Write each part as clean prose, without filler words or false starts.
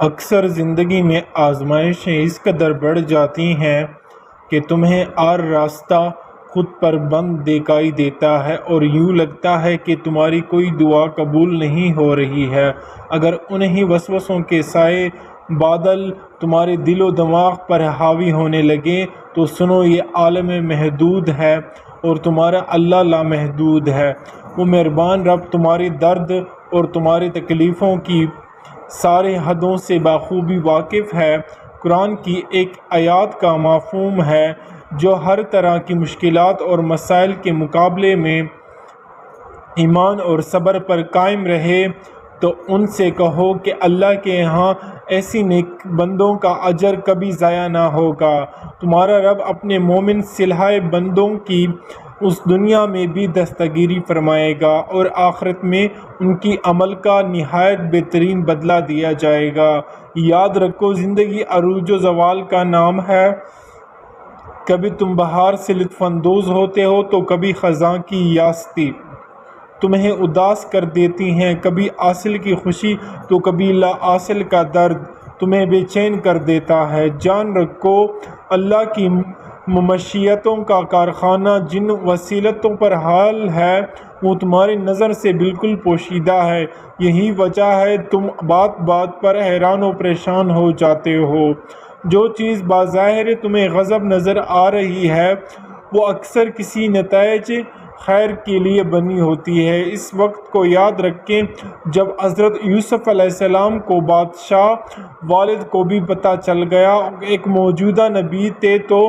اکثر زندگی میں آزمائشیں اس قدر بڑھ جاتی ہیں کہ تمہیں ہر راستہ خود پر بند دکھائی دیتا ہے اور یوں لگتا ہے کہ تمہاری کوئی دعا قبول نہیں ہو رہی ہے۔ اگر انہی وسوسوں کے سائے بادل تمہارے دل و دماغ پر حاوی ہونے لگیں تو سنو، یہ عالم محدود ہے اور تمہارا اللہ لامحدود ہے۔ وہ مہربان رب تمہارے درد اور تمہاری تکلیفوں کی سارے حدوں سے بخوبی واقف ہے۔ قرآن کی ایک آیات کا مفہوم ہے، جو ہر طرح کی مشکلات اور مسائل کے مقابلے میں ایمان اور صبر پر قائم رہے تو ان سے کہو کہ اللہ کے ہاں ایسی نیک بندوں کا اجر کبھی ضائع نہ ہوگا۔ تمہارا رب اپنے مومن صالح بندوں کی اس دنیا میں بھی دستگیری فرمائے گا اور آخرت میں ان کی عمل کا نہایت بہترین بدلہ دیا جائے گا۔ یاد رکھو، زندگی عروج و زوال کا نام ہے۔ کبھی تم بہار سے لطف اندوز ہوتے ہو تو کبھی خزاں کی یاستی تمہیں اداس کر دیتی ہیں، کبھی حاصل کی خوشی تو کبھی لا حاصل کا درد تمہیں بے چین کر دیتا ہے۔ جان رکھو، اللہ کی مشیتوں کا کارخانہ جن وسیلتوں پر حال ہے وہ تمہاری نظر سے بالکل پوشیدہ ہے۔ یہی وجہ ہے تم بات بات پر حیران و پریشان ہو جاتے ہو۔ جو چیز بظاہر تمہیں غضب نظر آ رہی ہے وہ اکثر کسی نتائج خیر کے لیے بنی ہوتی ہے۔ اس وقت کو یاد رکھیں جب حضرت یوسف علیہ السلام کو بادشاہ والد کو بھی پتہ چل گیا، ایک موجودہ نبی تھے تو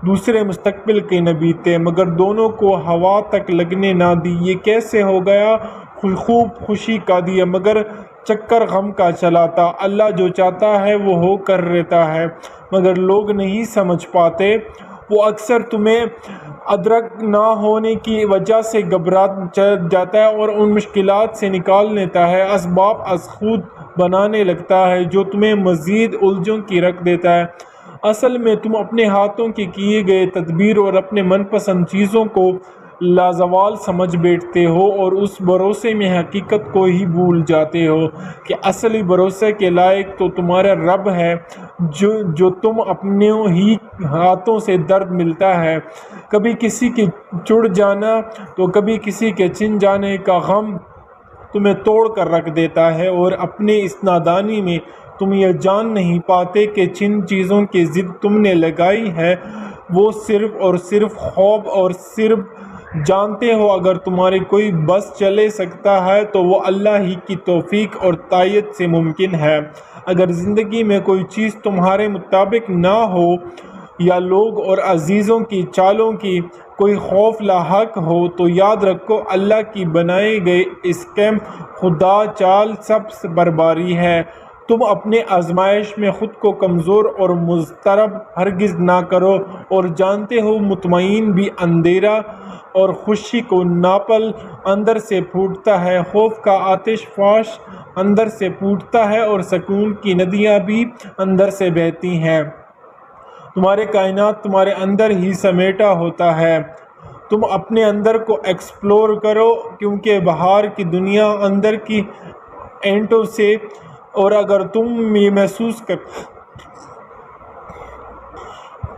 دوسرے مستقبل کے نبی تھے، مگر دونوں کو ہوا تک لگنے نہ دی۔ یہ کیسے ہو گیا؟ خوب خوشی کا دیا مگر چکر غم کا چلاتا۔ اللہ جو چاہتا ہے وہ ہو کر رہتا ہے، مگر لوگ نہیں سمجھ پاتے۔ وہ اکثر تمہیں ادرک نہ ہونے کی وجہ سے گھبرا جاتا ہے اور ان مشکلات سے نکال لیتا ہے، اسباب از خود بنانے لگتا ہے جو تمہیں مزید الجھن کی رکھ دیتا ہے۔ اصل میں تم اپنے ہاتھوں کے کیے گئے تدبیر اور اپنے من پسند چیزوں کو لازوال سمجھ بیٹھتے ہو اور اس بھروسے میں حقیقت کو ہی بھول جاتے ہو کہ اصلی بھروسے کے لائق تو تمہارا رب ہے، جو تم اپنے ہی ہاتھوں سے درد ملتا ہے۔ کبھی کسی کے چڑ جانا تو کبھی کسی کے چن جانے کا غم تمہیں توڑ کر رکھ دیتا ہے اور اپنے اس نادانی میں تم یہ جان نہیں پاتے کہ جن چیزوں کی ضد تم نے لگائی ہے وہ صرف اور صرف خواب اور صرف جانتے ہو اگر تمہاری کوئی بس چلے سکتا ہے تو وہ اللہ ہی کی توفیق اور تائید سے ممکن ہے۔ اگر زندگی میں کوئی چیز تمہارے مطابق نہ ہو یا لوگ اور عزیزوں کی چالوں کی کوئی خوف لاحق ہو تو یاد رکھو، اللہ کی بنائے گئے اسکیم خدا چال سب برباری ہے۔ تم اپنے آزمائش میں خود کو کمزور اور مضطرب ہرگز نہ کرو اور جانتے ہو مطمئن بھی اندھیرا اور خوشی کو ناپل اندر سے پھوٹتا ہے، خوف کا آتش فاش اندر سے پھوٹتا ہے اور سکون کی ندیاں بھی اندر سے بہتی ہیں۔ تمہارے کائنات تمہارے اندر ہی سمیٹا ہوتا ہے۔ تم اپنے اندر کو ایکسپلور کرو کیونکہ باہر کی دنیا اندر کی اینٹوں سے، اور اگر تم یہ محسوس کر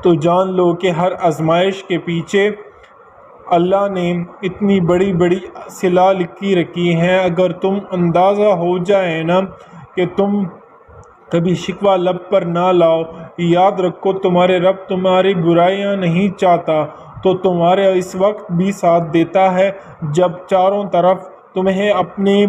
تو جان لو کہ ہر آزمائش کے پیچھے اللہ نے اتنی بڑی بڑی صلاح لکھی رکھی ہیں۔ اگر تم اندازہ ہو جائے نا کہ تم کبھی شکوہ لب پر نہ لاؤ، یاد رکھو تمہارے رب تمہاری برائیاں نہیں چاہتا تو تمہارے اس وقت بھی ساتھ دیتا ہے جب چاروں طرف تمہیں اپنی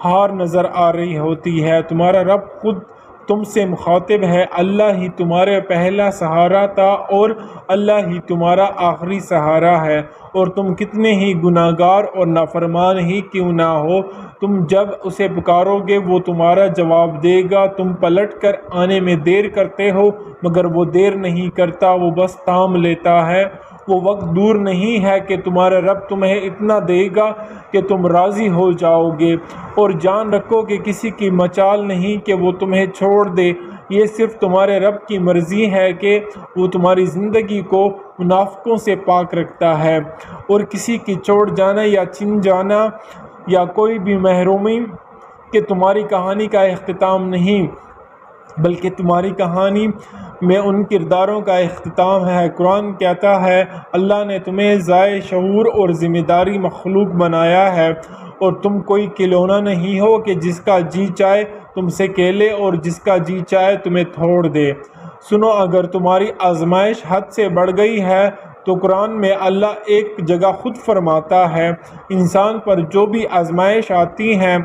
ہار نظر آ رہی ہوتی ہے۔ تمہارا رب خود تم سے مخاطب ہے، اللہ ہی تمہارا پہلا سہارا تھا اور اللہ ہی تمہارا آخری سہارا ہے، اور تم کتنے ہی گناہگار اور نافرمان ہی کیوں نہ ہو، تم جب اسے پکارو گے وہ تمہارا جواب دے گا۔ تم پلٹ کر آنے میں دیر کرتے ہو مگر وہ دیر نہیں کرتا، وہ بس تھام لیتا ہے۔ وہ وقت دور نہیں ہے کہ تمہارا رب تمہیں اتنا دے گا کہ تم راضی ہو جاؤ گے، اور جان رکھو کہ کسی کی مجال نہیں کہ وہ تمہیں چھوڑ دے، یہ صرف تمہارے رب کی مرضی ہے کہ وہ تمہاری زندگی کو منافقوں سے پاک رکھتا ہے، اور کسی کی چھوڑ جانا یا چن جانا یا کوئی بھی محرومی کہ تمہاری کہانی کا اختتام نہیں۔ بلکہ تمہاری کہانی میں ان کرداروں کا اختتام ہے۔ قرآن کہتا ہے اللہ نے تمہیں ذائع شعور اور ذمہ داری مخلوق بنایا ہے اور تم کوئی کھلونا نہیں ہو کہ جس کا جی چاہے تم سے کھیلے اور جس کا جی چاہے تمہیں توڑ دے۔ سنو، اگر تمہاری آزمائش حد سے بڑھ گئی ہے تو قرآن میں اللہ ایک جگہ خود فرماتا ہے انسان پر جو بھی آزمائش آتی ہیں،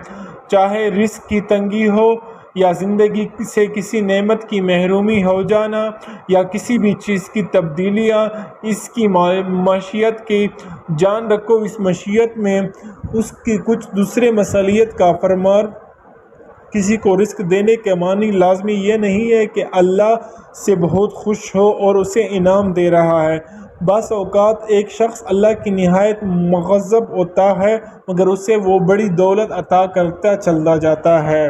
چاہے رزق کی تنگی ہو یا زندگی سے کسی نعمت کی محرومی ہو جانا یا کسی بھی چیز کی تبدیلیاں، اس کی معیشت کی جان رکھو اس معیشت میں اس کی کچھ دوسرے مصلیحت کا فرمان۔ کسی کو رزق دینے کے معنی لازمی یہ نہیں ہے کہ اللہ سے بہت خوش ہو اور اسے انعام دے رہا ہے۔ بعض اوقات ایک شخص اللہ کی نہایت مغضب ہوتا ہے مگر اسے وہ بڑی دولت عطا کرتا چلا جاتا ہے،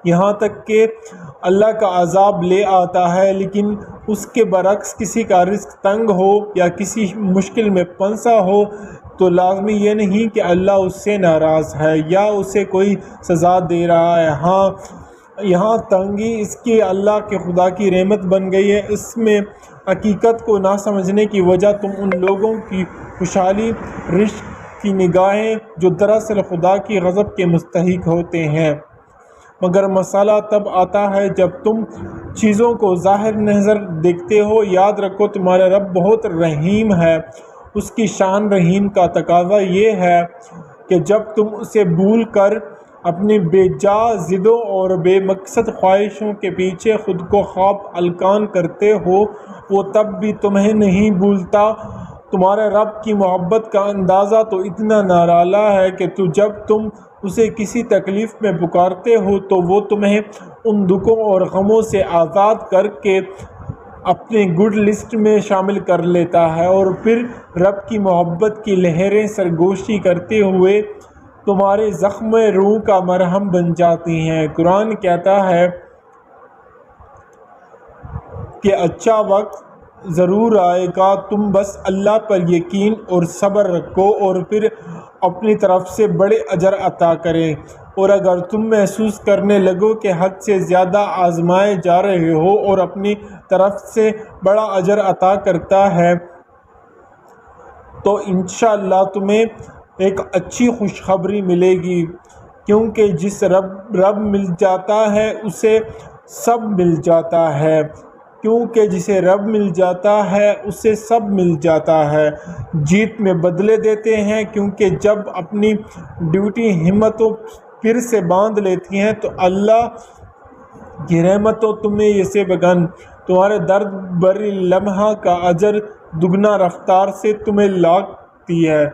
یہاں تک کہ اللہ کا عذاب لے آتا ہے۔ لیکن اس کے برعکس کسی کا رزق تنگ ہو یا کسی مشکل میں پھنسا ہو تو لازمی یہ نہیں کہ اللہ اس سے ناراض ہے یا اسے کوئی سزا دے رہا ہے۔ ہاں، یہاں تنگی اس کی اللہ کے خدا کی رحمت بن گئی ہے۔ اس میں حقیقت کو نہ سمجھنے کی وجہ تم ان لوگوں کی خوشحالی رزق کی نگاہیں جو دراصل خدا کی غضب کے مستحق ہوتے ہیں۔ مگر مسئلہ تب آتا ہے جب تم چیزوں کو ظاہر نظر دیکھتے ہو۔ یاد رکھو تمہارا رب بہت رحیم ہے۔ اس کی شان رحیم کا تقاضا یہ ہے کہ جب تم اسے بھول کر اپنی بے جا ضدوں اور بے مقصد خواہشوں کے پیچھے خود کو خواب الکان کرتے ہو، وہ تب بھی تمہیں نہیں بھولتا۔ تمہارے رب کی محبت کا اندازہ تو اتنا نرالا ہے کہ جب تم اسے کسی تکلیف میں پکارتے ہو تو وہ تمہیں ان دکھوں اور غموں سے آزاد کر کے اپنی گڈ لسٹ میں شامل کر لیتا ہے اور پھر رب کی محبت کی لہریں سرگوشی کرتے ہوئے تمہارے زخم روح کا مرہم بن جاتی ہیں۔ قرآن کہتا ہے کہ اچھا وقت ضرور آئے گا، تم بس اللہ پر یقین اور صبر رکھو اور پھر اپنی طرف سے بڑے اجر عطا کریں۔ اور اگر تم محسوس کرنے لگو کہ حد سے زیادہ آزمائے جا رہے ہو اور اپنی طرف سے بڑا اجر عطا کرتا ہے تو انشاءاللہ تمہیں ایک اچھی خوشخبری ملے گی، کیونکہ جس رب مل جاتا ہے اسے سب مل جاتا ہے، کیونکہ جسے رب مل جاتا ہے اسے سب مل جاتا ہے۔ جیت میں بدلے دیتے ہیں، کیونکہ جب اپنی ڈیوٹی ہمتوں پھر سے باندھ لیتی ہیں تو اللہ کی رحمتوں تمہیں سے بغن تمہارے درد بری لمحہ کا اجر دگنا رفتار سے تمہیں لاتی ہے۔